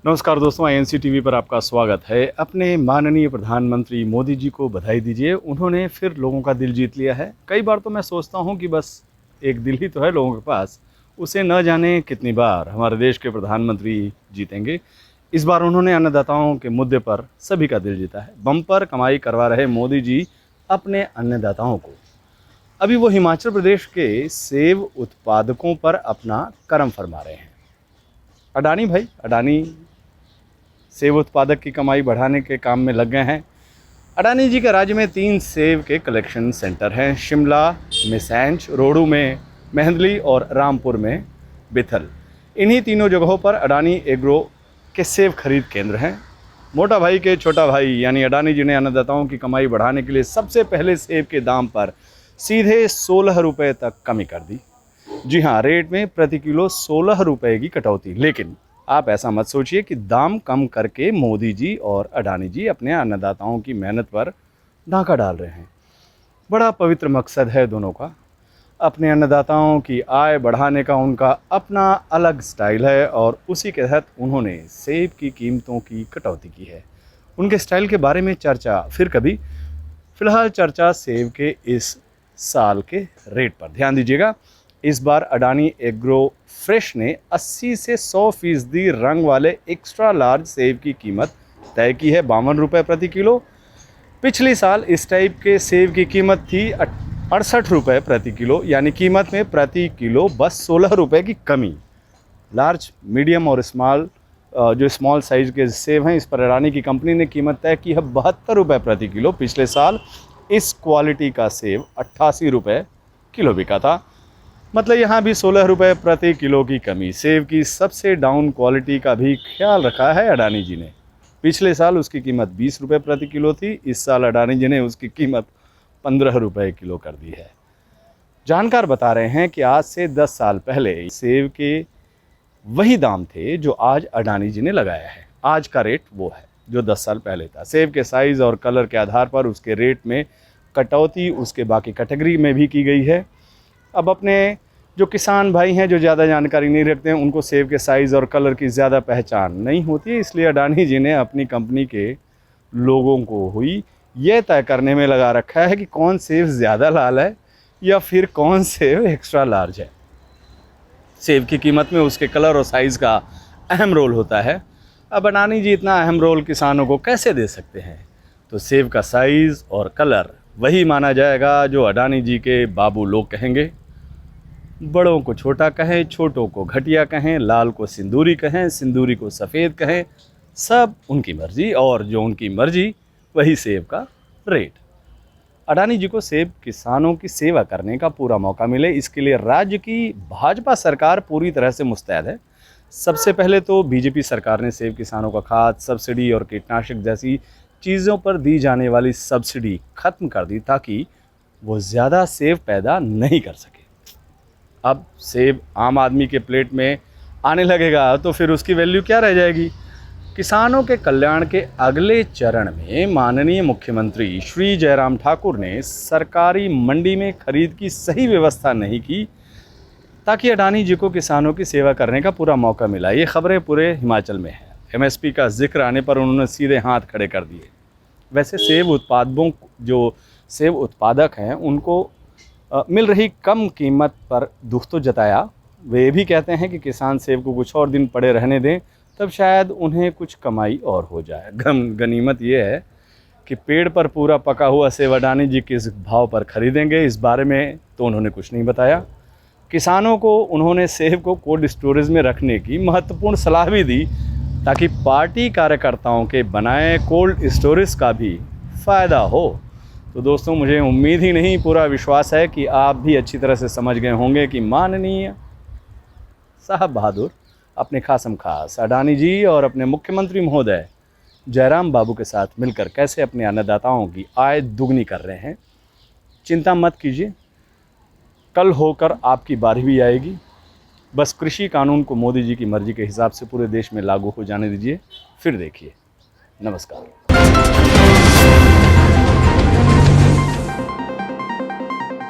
नमस्कार दोस्तों, INC TV पर आपका स्वागत है। अपने माननीय प्रधानमंत्री मोदी जी को बधाई दीजिए। उन्होंने फिर लोगों का दिल जीत लिया है। कई बार तो मैं सोचता हूं कि बस एक दिल ही तो है लोगों के पास, उसे न जाने कितनी बार हमारे देश के प्रधानमंत्री जीतेंगे। इस बार उन्होंने अन्नदाताओं के मुद्दे पर सभी का दिल जीता है। बम्पर कमाई करवा रहे मोदी जी अपने अन्नदाताओं को। अभी वो हिमाचल प्रदेश के सेब उत्पादकों पर अपना करम फरमा रहे हैं। अडानी सेब उत्पादक की कमाई बढ़ाने के काम में लग गए हैं। अडानी जी के राज्य में 3 सेब के कलेक्शन सेंटर हैं। शिमला में सैंज, रोहड़ू में मेहंदली और रामपुर में बिथल। इन्हीं तीनों जगहों पर अडानी एग्रो के सेब खरीद केंद्र हैं। मोटा भाई के छोटा भाई यानी अडानी जी ने अन्नदाताओं की कमाई बढ़ाने के लिए सबसे पहले सेब के दाम पर सीधे 16 रुपये तक कमी कर दी। जी हाँ, रेट में प्रति किलो 16 रुपये की कटौती। लेकिन आप ऐसा मत सोचिए कि दाम कम करके मोदी जी और अडानी जी अपने अन्नदाताओं की मेहनत पर डाका डाल रहे हैं। बड़ा पवित्र मकसद है दोनों का। अपने अन्नदाताओं की आय बढ़ाने का उनका अपना अलग स्टाइल है और उसी के तहत उन्होंने सेब की कीमतों की कटौती की है। उनके स्टाइल के बारे में चर्चा फिर कभी। फिलहाल चर्चा सेब के इस साल के रेट पर ध्यान दीजिएगा। इस बार अडानी एग्रो फ्रेश ने 80 से 100% रंग वाले एक्स्ट्रा लार्ज सेब की कीमत तय की है 52 रुपये प्रति किलो। पिछले साल इस टाइप के सेब की कीमत थी 68 रुपये प्रति किलो, यानी कीमत में प्रति किलो बस 16 रुपये की कमी। लार्ज, मीडियम और स्मॉल साइज़ के सेब हैं, इस पर अडानी की कंपनी ने कीमत तय की है 72 रुपये प्रति किलो। पिछले साल इस क्वालिटी का सेब 88 रुपये किलो बिका था। मतलब यहाँ भी 16 रुपये प्रति किलो की कमी। सेब की सबसे डाउन क्वालिटी का भी ख्याल रखा है अडानी जी ने। पिछले साल उसकी कीमत 20 रुपये प्रति किलो थी। इस साल अडानी जी ने उसकी कीमत 15 रुपये किलो कर दी है। जानकार बता रहे हैं कि आज से 10 साल पहले सेब के वही दाम थे जो आज अडानी जी ने लगाया है। आज का रेट वो है जो 10 साल पहले था। सेब के साइज़ और कलर के आधार पर उसके रेट में कटौती उसके बाकी कैटेगरी में भी की गई है। अब अपने जो किसान भाई हैं जो ज़्यादा जानकारी नहीं रखते हैं, उनको सेब के साइज़ और कलर की ज़्यादा पहचान नहीं होती है, इसलिए अडानी जी ने अपनी कंपनी के लोगों को हुई ये तय करने में लगा रखा है कि कौन सेब ज़्यादा लाल है या फिर कौन सेब एक्स्ट्रा लार्ज है। सेब की कीमत में उसके कलर और साइज़ का अहम रोल होता है। अब अडानी जी इतना अहम रोल किसानों को कैसे दे सकते हैं? तो सेब का साइज़ और कलर वही माना जाएगा जो अडानी जी के बाबू लोग कहेंगे। बड़ों को छोटा कहें, छोटों को घटिया कहें, लाल को सिंदूरी कहें, सिंदूरी को सफ़ेद कहें, सब उनकी मर्ज़ी, और जो उनकी मर्ज़ी वही सेब का रेट। अडानी जी को सेब किसानों की सेवा करने का पूरा मौका मिले, इसके लिए राज्य की भाजपा सरकार पूरी तरह से मुस्तैद है। सबसे पहले तो बीजेपी सरकार ने सेब किसानों का खाद, सब्सिडी और कीटनाशक जैसी चीज़ों पर दी जाने वाली सब्सिडी ख़त्म कर दी ताकि वो ज़्यादा सेब पैदा नहीं कर सके। अब सेब आम आदमी के प्लेट में आने लगेगा तो फिर उसकी वैल्यू क्या रह जाएगी? किसानों के कल्याण के अगले चरण में माननीय मुख्यमंत्री श्री जयराम ठाकुर ने सरकारी मंडी में खरीद की सही व्यवस्था नहीं की ताकि अडानी जी को किसानों की सेवा करने का पूरा मौका मिला। ये खबरें पूरे हिमाचल में हैं। एमएसपी का जिक्र आने पर उन्होंने सीधे हाथ खड़े कर दिए। वैसे जो सेब उत्पादक हैं उनको मिल रही कम कीमत पर दुख तो जताया। वे भी कहते हैं कि किसान सेब को कुछ और दिन पड़े रहने दें, तब शायद उन्हें कुछ कमाई और हो जाए। गनीमत ये है कि पेड़ पर पूरा पका हुआ सेब अडानी जी किस भाव पर खरीदेंगे, इस बारे में तो उन्होंने कुछ नहीं बताया। किसानों को उन्होंने सेब को कोल्ड स्टोरेज में रखने की महत्वपूर्ण सलाह भी दी ताकि पार्टी कार्यकर्ताओं के बनाए कोल्ड स्टोरेज का भी फ़ायदा हो। तो दोस्तों, मुझे उम्मीद ही नहीं, पूरा विश्वास है कि आप भी अच्छी तरह से समझ गए होंगे कि माननीय साहब बहादुर अपने खासम खास अडानी जी और अपने मुख्यमंत्री महोदय जयराम बाबू के साथ मिलकर कैसे अपने अन्नदाताओं की आय दुगनी कर रहे हैं। चिंता मत कीजिए, कल होकर आपकी बारी भी आएगी। बस कृषि कानून को मोदी जी की मर्जी के हिसाब से पूरे देश में लागू हो जाने दीजिए, फिर देखिए। नमस्कार।